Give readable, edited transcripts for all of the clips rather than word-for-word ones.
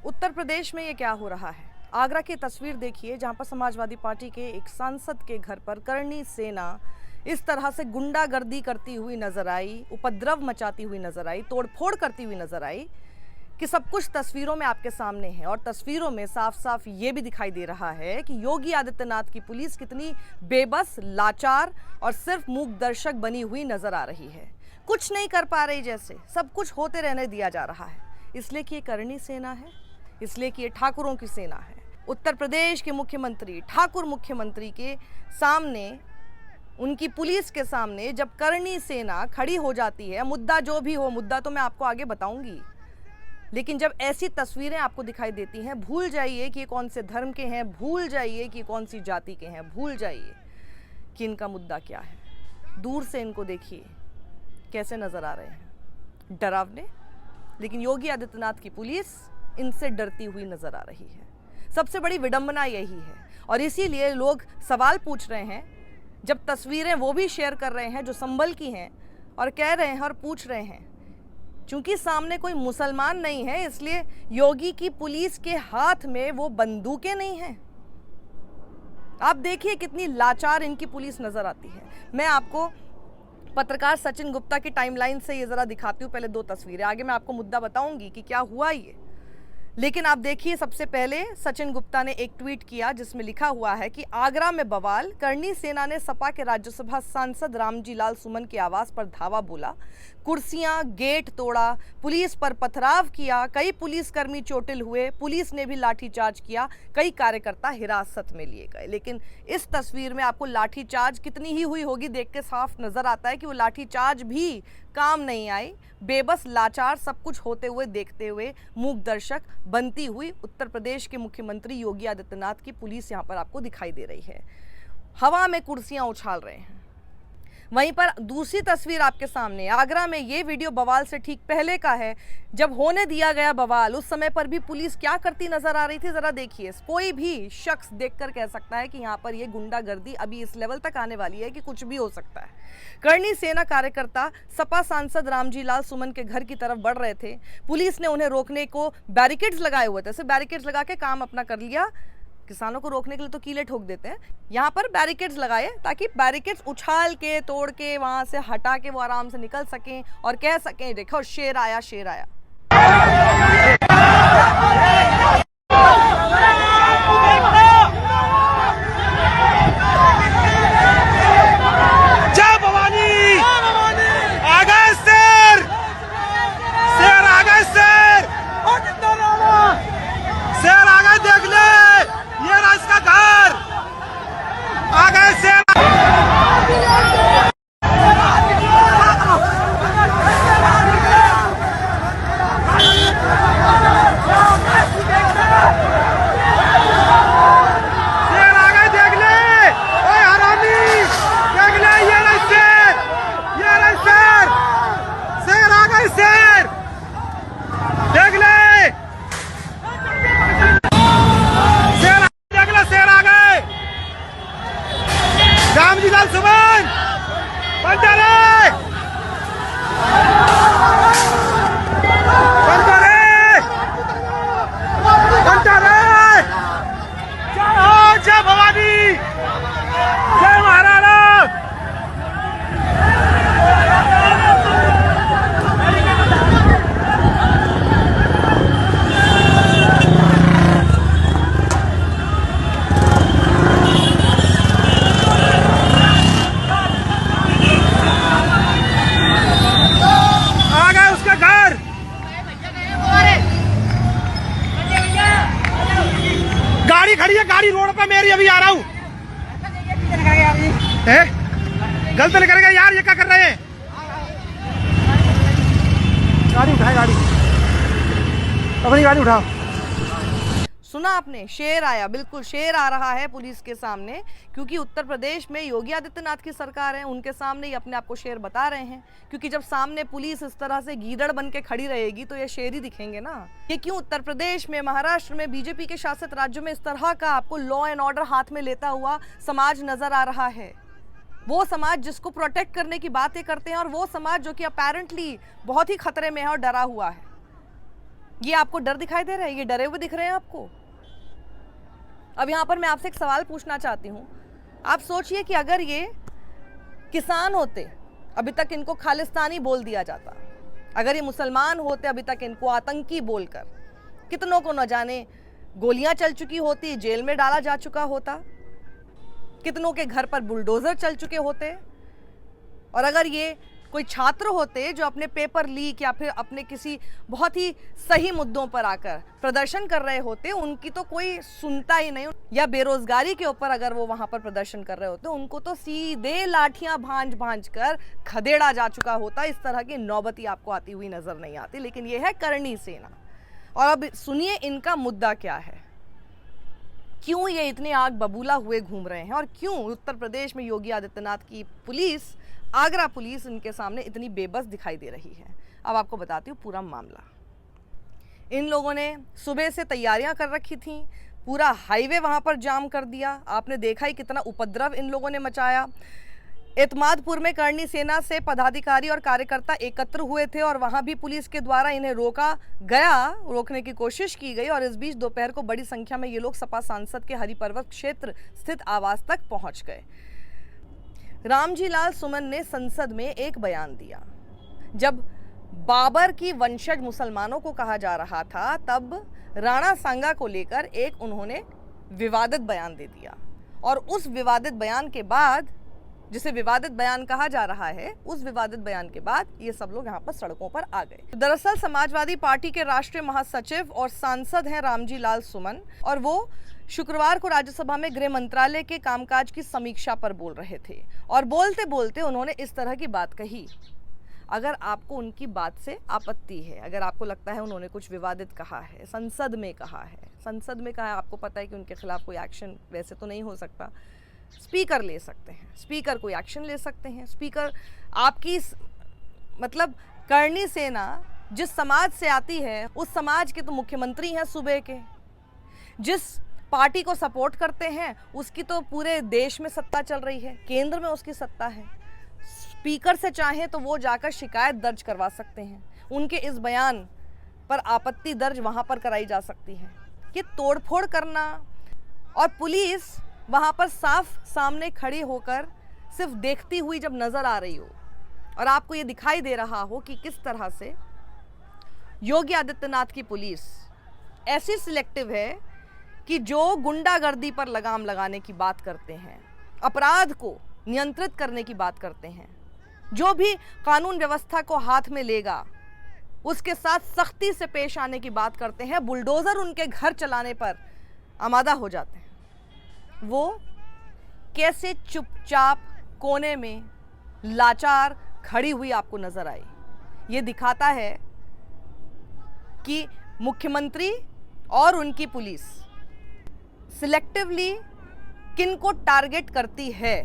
उत्तर प्रदेश में ये क्या हो रहा है। आगरा की तस्वीर देखिए जहां पर समाजवादी पार्टी के एक सांसद के घर पर करणी सेना इस तरह से गुंडागर्दी करती हुई नजर आई, उपद्रव मचाती हुई नजर आई, तोड़फोड़ करती हुई नजर आई कि सब कुछ तस्वीरों में आपके सामने है। और तस्वीरों में साफ साफ ये भी दिखाई दे रहा है कि योगी आदित्यनाथ की पुलिस कितनी बेबस, लाचार और सिर्फ मूक दर्शक बनी हुई नजर आ रही है। कुछ नहीं कर पा रही, जैसे सब कुछ होते रहने दिया जा रहा है। इसलिए कि ये करणी सेना है, इसलिए कि ये ठाकुरों की सेना है। उत्तर प्रदेश के मुख्यमंत्री, ठाकुर मुख्यमंत्री के सामने, उनकी पुलिस के सामने जब करणी सेना खड़ी हो जाती है, मुद्दा जो भी हो, मुद्दा तो मैं आपको आगे बताऊंगी, लेकिन जब ऐसी तस्वीरें आपको दिखाई देती हैं, भूल जाइए कि ये कौन से धर्म के हैं, भूल जाइए कि कौन सी जाति के हैं, भूल जाइए कि इनका मुद्दा क्या है। दूर से इनको देखिए कैसे नजर आ रहे हैं, डरावने। लेकिन योगी आदित्यनाथ की पुलिस इनसे डरती हुई नजर आ रही है। सबसे बड़ी विडंबना यही है और इसीलिए लोग सवाल पूछ रहे हैं, जब तस्वीरें वो भी शेयर कर रहे हैं जो संभल की हैं, और कह रहे हैं और पूछ रहे हैं, क्योंकि सामने कोई मुसलमान नहीं है इसलिए योगी की पुलिस के हाथ में वो बंदूकें नहीं हैं। आप देखिए कितनी लाचार इनकी पुलिस नजर आती है। मैं आपको पत्रकार सचिन गुप्ता की टाइमलाइन से ये जरा दिखाती हूँ, पहले दो तस्वीरें, आगे मैं आपको मुद्दा बताऊंगी कि क्या हुआ ये। लेकिन आप देखिए, सबसे पहले सचिन गुप्ता ने एक ट्वीट किया जिसमें लिखा हुआ है कि आगरा में बवाल, करणी सेना ने सपा के राज्यसभा सांसद रामजी लाल सुमन के आवास पर धावा बोला, कुर्सियां, गेट तोड़ा, पुलिस पर पथराव किया, कई पुलिसकर्मी चोटिल हुए, पुलिस ने भी लाठीचार्ज किया, कई कार्यकर्ता हिरासत में लिए गए। लेकिन इस तस्वीर में आपको लाठीचार्ज कितनी ही हुई होगी देख के साफ नजर आता है कि वो लाठीचार्ज भी काम नहीं आई। बेबस, लाचार, सब कुछ होते हुए देखते हुए मूक दर्शक बनती हुई उत्तर प्रदेश के मुख्यमंत्री योगी आदित्यनाथ की पुलिस यहां पर आपको दिखाई दे रही है। हवा में कुर्सियां उछाल रहे हैं। वहीं पर दूसरी तस्वीर आपके सामने, आगरा में ये वीडियो बवाल से ठीक पहले का है। जब होने दिया गया बवाल, उस समय पर भी पुलिस क्या करती नजर आ रही थी, जरा देखिए। कोई भी शख्स देखकर कह सकता है कि यहाँ पर ये गुंडागर्दी अभी इस लेवल तक आने वाली है कि कुछ भी हो सकता है। करणी सेना कार्यकर्ता सपा सांसद रामजी लाल सुमन के घर की तरफ बढ़ रहे थे। पुलिस ने उन्हें रोकने को बैरिकेड्स लगाए हुए थे, सिर्फ बैरिकेड्स लगा के काम अपना कर लिया। किसानों को रोकने के लिए तो कीले ठोक देते हैं, यहाँ पर बैरिकेड्स लगाए ताकि बैरिकेड्स उछाल के, तोड़ के, वहां से हटा के वो आराम से निकल सकें और कह सकें, देखो शेर आया, शेर आया। रामजी लाल सुमन जय भवानी, जय महाराणा। गाड़ी खड़ी है, गाड़ी रोड पे मेरी, अभी आ रहा हूँ। गलत नहीं करेगा यार, ये क्या कर रहे हैं? गाड़ी उठाए, गाड़ी अपनी गाड़ी उठाओ। सुना आपने, शेर आया, बिल्कुल शेर आ रहा है पुलिस के सामने, क्योंकि उत्तर प्रदेश में योगी आदित्यनाथ की सरकार है, उनके सामने ही अपने आप को शेर बता रहे हैं। क्योंकि जब सामने पुलिस इस तरह से गीदड़ बन के खड़ी रहेगी तो ये शेर ही दिखेंगे ना। ये क्यों उत्तर प्रदेश में, महाराष्ट्र में, बीजेपी के शासित राज्यों में इस तरह का आपको लॉ एंड ऑर्डर हाथ में लेता हुआ समाज नजर आ रहा है। वो समाज जिसको प्रोटेक्ट करने की बातें करते हैं और वो समाज जो कि अपेरेंटली बहुत ही खतरे में है और डरा हुआ है। ये आपको डर दिखाई दे रहा है? ये डरे हुए दिख रहे हैं आपको? अब यहाँ पर मैं आपसे एक सवाल पूछना चाहती हूँ। आप सोचिए कि अगर ये किसान होते, अभी तक इनको खालिस्तानी बोल दिया जाता। अगर ये मुसलमान होते, अभी तक इनको आतंकी बोलकर कितनों को न जाने गोलियां चल चुकी होती, जेल में डाला जा चुका होता, कितनों के घर पर बुलडोजर चल चुके होते। और अगर ये कोई छात्र होते जो अपने पेपर लीक या फिर अपने किसी बहुत ही सही मुद्दों पर आकर प्रदर्शन कर रहे होते, उनकी तो कोई सुनता ही नहीं। या बेरोजगारी के ऊपर अगर वो वहां पर प्रदर्शन कर रहे होते, उनको तो सीधे लाठियां भांज भांज कर खदेड़ा जा चुका होता। इस तरह की नौबती आपको आती हुई नजर नहीं आती। लेकिन यह है करणी सेना। और अब सुनिए इनका मुद्दा क्या है, क्यों ये इतने आग बबूला हुए घूम रहे हैं और क्यों उत्तर प्रदेश में योगी आदित्यनाथ की पुलिस, आगरा पुलिस इनके सामने इतनी बेबस दिखाई दे रही है। अब आपको बताती हूँ पूरा मामला। इन लोगों ने सुबह से तैयारियां कर रखी थी, पूरा हाईवे वहां पर जाम कर दिया। आपने देखा ही कितना उपद्रव इन लोगों ने मचाया। एतमादपुर में करणी सेना से पदाधिकारी और कार्यकर्ता एकत्र हुए थे और वहां भी पुलिस के द्वारा इन्हें रोकने की कोशिश की गई। और इस बीच दोपहर को बड़ी संख्या में ये लोग सपा सांसद के हरिपर्वत क्षेत्र स्थित आवास तक पहुंच गए। रामजी लाल सुमन ने संसद में एक बयान दिया। जब बाबर की वंशज मुसलमानों को कहा जा रहा था, तब राणा सांगा को लेकर एक उन्होंने विवादित बयान दे दिया। और उस विवादित बयान के बाद, जिसे विवादित बयान कहा जा रहा है, उस विवादित बयान के बाद ये सब लोग यहाँ पर सड़कों पर आ गए। दरअसल समाजवादी पार्टी के राष्ट्रीय महासचिव और सांसद हैं रामजी लाल सुमन, और वो शुक्रवार को राज्यसभा में गृह मंत्रालय के कामकाज की समीक्षा पर बोल रहे थे। और बोलते बोलते उन्होंने इस तरह की बात कही। अगर आपको उनकी बात से आपत्ति है, अगर आपको लगता है उन्होंने कुछ विवादित कहा है, संसद में कहा है, आपको पता है कि उनके खिलाफ कोई एक्शन वैसे तो नहीं हो सकता, स्पीकर ले सकते हैं, स्पीकर कोई एक्शन ले सकते हैं। स्पीकर आपकी मतलब करणी सेना जिस समाज से आती है, उस समाज के तो मुख्यमंत्री हैं सूबे के। जिस पार्टी को सपोर्ट करते हैं उसकी तो पूरे देश में सत्ता चल रही है, केंद्र में उसकी सत्ता है। स्पीकर से चाहे तो वो जाकर शिकायत दर्ज करवा सकते हैं, उनके इस बयान पर आपत्ति दर्ज वहां पर कराई जा सकती है। कि तोड़फोड़ करना और पुलिस वहां पर साफ सामने खड़ी होकर सिर्फ देखती हुई जब नजर आ रही हो और आपको ये दिखाई दे रहा हो कि किस तरह से योगी आदित्यनाथ की पुलिस ऐसी सिलेक्टिव है कि जो गुंडागर्दी पर लगाम लगाने की बात करते हैं, अपराध को नियंत्रित करने की बात करते हैं, जो भी कानून व्यवस्था को हाथ में लेगा उसके साथ सख्ती से पेश आने की बात करते हैं, बुलडोजर उनके घर चलाने पर आमादा हो जाते हैं, वो कैसे चुपचाप कोने में लाचार खड़ी हुई आपको नजर आई। ये दिखाता है कि मुख्यमंत्री और उनकी पुलिस सिलेक्टिवली किनको टारगेट करती है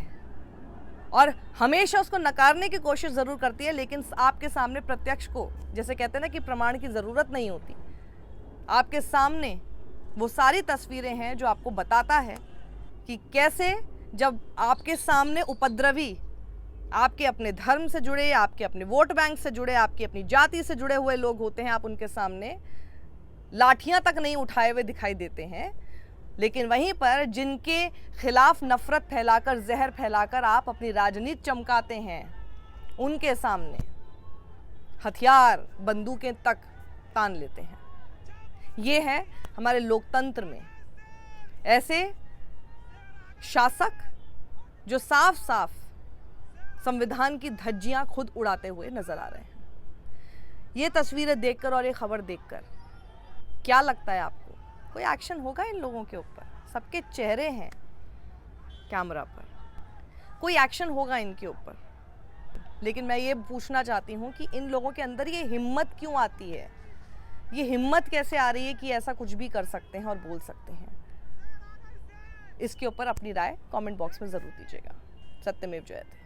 और हमेशा उसको नकारने की कोशिश ज़रूर करती है, लेकिन आपके सामने प्रत्यक्ष को, जैसे कहते हैं ना कि प्रमाण की ज़रूरत नहीं होती, आपके सामने वो सारी तस्वीरें हैं जो आपको बताता है कि कैसे जब आपके सामने उपद्रवी, आपके अपने धर्म से जुड़े, आपके अपने वोट बैंक से जुड़े, आपकी अपनी जाति से जुड़े हुए लोग होते हैं, आप उनके सामने लाठियां तक नहीं उठाए हुए दिखाई देते हैं। लेकिन वहीं पर जिनके खिलाफ नफरत फैलाकर, जहर फैलाकर आप अपनी राजनीति चमकाते हैं, उनके सामने हथियार, बंदूकें तक तान लेते हैं। ये है हमारे लोकतंत्र में ऐसे शासक जो साफ साफ संविधान की धज्जियां खुद उड़ाते हुए नजर आ रहे हैं। ये तस्वीरें देखकर और ये खबर देखकर क्या लगता है आपको? कोई एक्शन होगा इन लोगों के ऊपर? सबके चेहरे हैं कैमरा पर, कोई एक्शन होगा इनके ऊपर? लेकिन मैं ये पूछना चाहती हूँ कि इन लोगों के अंदर ये हिम्मत क्यों आती है? ये हिम्मत कैसे आ रही है कि ऐसा कुछ भी कर सकते हैं और बोल सकते हैं? इसके ऊपर अपनी राय कमेंट बॉक्स में ज़रूर दीजिएगा। सत्यमेव जयते।